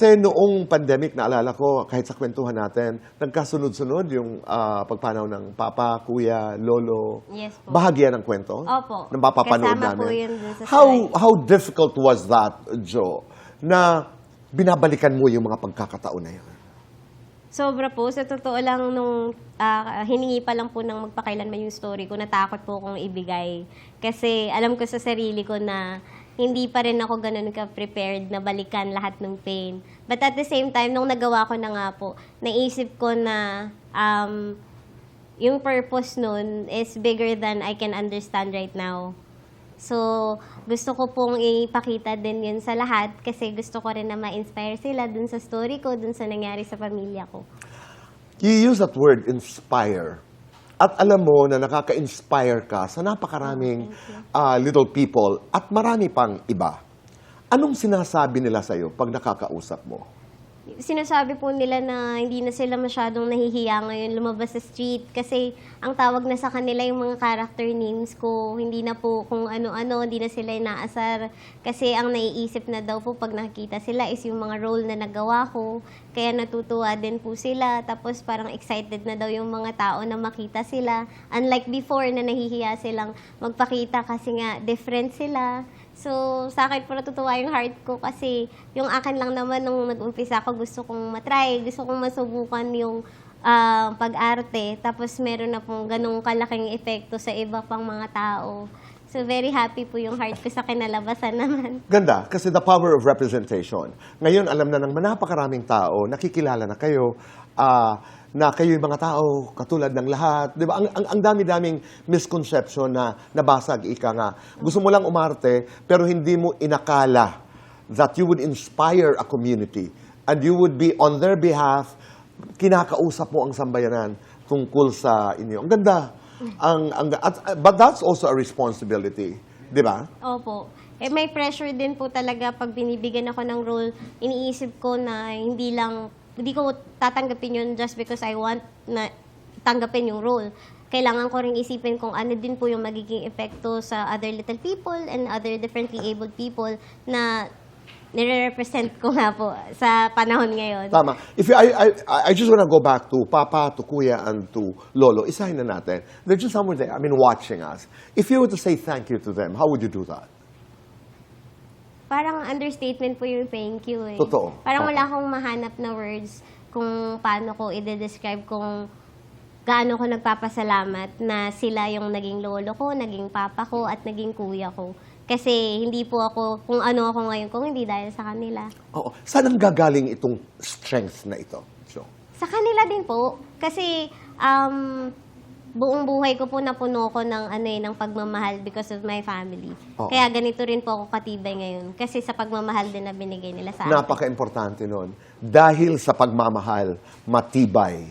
Kasi noong pandemic, naalala ko, kahit sa kwentuhan natin, nagkasunod-sunod yung pagpanaw ng papa, kuya, lolo. Yes po. Bahagi yan ng kwento? Opo. Na mapapanood Kasama namin. po yun dun sa How difficult was that, Jo, na binabalikan mo yung mga pagkakataon na yun? Sobra po. Sa totoo lang, nung hiningi pa lang po ng magpakailanman yung story ko, natakot po akong ibigay. Kasi alam ko sa sarili ko na hindi pa rin ako ganun ka-prepared na balikan lahat ng pain. But at the same time, nung nagawa ko na nga po, naisip ko na yung purpose nun is bigger than I can understand right now. So, gusto ko pong ipakita din yun sa lahat kasi gusto ko rin na ma-inspire sila dun sa story ko, dun sa nangyari sa pamilya ko. You use that word, inspire. At alam mo na nakaka-inspire ka sa napakaraming little people at marami pang iba. Anong sinasabi nila sa'yo pag nakakausap mo? Sinasabi po nila na hindi na sila masyadong nahihiya ngayon lumabas sa street kasi ang tawag na sa kanila yung mga character names ko. Hindi na po kung ano-ano, hindi na sila inaasar. Kasi ang naiisip na daw po pag nakikita sila is yung mga role na nagawa ko. Kaya natutuwa din po sila. Tapos parang excited na daw yung mga tao na makita sila. Unlike before na nahihiya silang magpakita kasi nga different sila. So, sa akin po natutuwa yung heart ko kasi yung akin lang naman nung nag-umpisa ako, gusto kong matry, gusto kong masubukan yung pag-arte. Tapos meron na pong ganong kalaking epekto sa iba pang mga tao. So, very happy po yung heart ko sa kinalabasan naman. Ganda, kasi the power of representation. Ngayon, alam na ng napakaraming tao, nakikilala na kayo, na kayo yung mga tao, katulad ng lahat. Di ba? Ang dami-daming misconception na nabasag, ika nga. Gusto mo lang umarte, pero hindi mo inakala that you would inspire a community and you would be on their behalf, kinakausap mo ang sambayanan tungkol sa inyo. Ang ganda. But that's also a responsibility. Di ba? Opo. Eh, may pressure din po talaga pag binibigyan ako ng role. Iniisip ko na hindi ko tatanggapin yun just because I want na tanggapin yung role. Kailangan ko rin isipin kung ano din po yung magiging epekto sa other little people and other differently abled people na nire-represent ko nga po sa panahon ngayon. Tama. I just want to go back to Papa, to Kuya, and to Lolo. Isahin na natin. They're just somewhere there, watching us. If you were to say thank you to them, how would you do that? Parang understatement po yung thank you eh. Totoo. Parang wala akong mahanap na words kung paano ko i-describe kung gaano ko nagpapasalamat na sila yung naging lolo ko, naging papa ko, at naging kuya ko. Kasi hindi po ako kung ano ako ngayon kung hindi dahil sa kanila. Oo. Saan ang gagaling itong strength na ito, Jo? Sa kanila din po. Kasi buong buhay ko po napuno ko ng pagmamahal because of my family. Oo. Kaya ganito rin po ako katibay ngayon. Kasi sa pagmamahal din na binigay nila sa akin. Napaka-importante nun. Dahil sa pagmamahal, matibay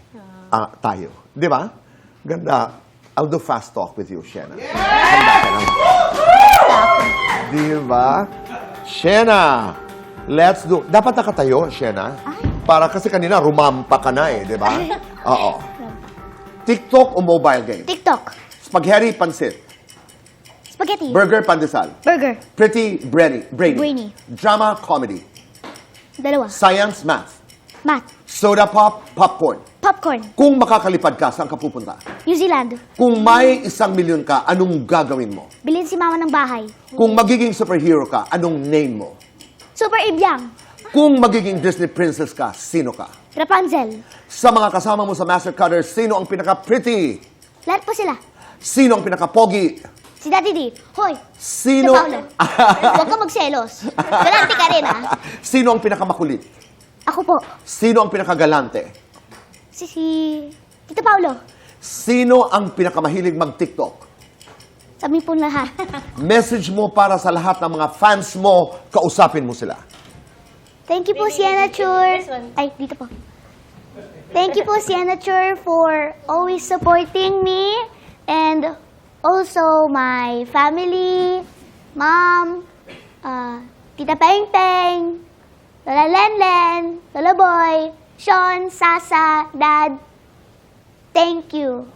tayo. Di ba? Ganda. I'll do fast talk with you, Shena. Handa ka lang. Di ba? Shena, let's do... Dapat nakatayo, Shena. Para kasi kanina rumampa ka na di ba? Oo. TikTok o mobile game? TikTok. Spaghetti, pansit. Spaghetti. Burger, pandesal. Burger. Pretty, brainy. Brainy. Drama, comedy. Dalawa. Science, math. Math. Soda pop, popcorn. Popcorn. Kung makakalipad ka, saan ka pupunta? New Zealand. Kung may 1,000,000 ka, anong gagawin mo? Bilhin si mama ng bahay. Kung magiging superhero ka, anong name mo? Super Ibyang. Kung magiging Disney princess ka, sino ka? Rapunzel. Sa mga kasama mo sa Master Cutter, sino ang pinaka-pretty? Lahat po sila. Sino ang pinaka-pogi? Si Daddy D. Hoy. Sino... Tita Paula. Huwag ka magselos. Galante ka rin, ha? Sino ang pinaka-makulit? Ako po. Sino ang pinaka-galante? Si Tita Paulo. Sino ang pinaka-mahilig mag-TikTok? Sabi po lahat. Message mo para sa lahat ng mga fans mo, kausapin mo sila. Thank you po, Sienna Chur. Ay, dito po. Thank you po, Sienna Chur, for always supporting me and also my family, Mom, Tita Peng Peng, Lola Lenlen, Lola Boy, Sean, Sasa, Dad. Thank you.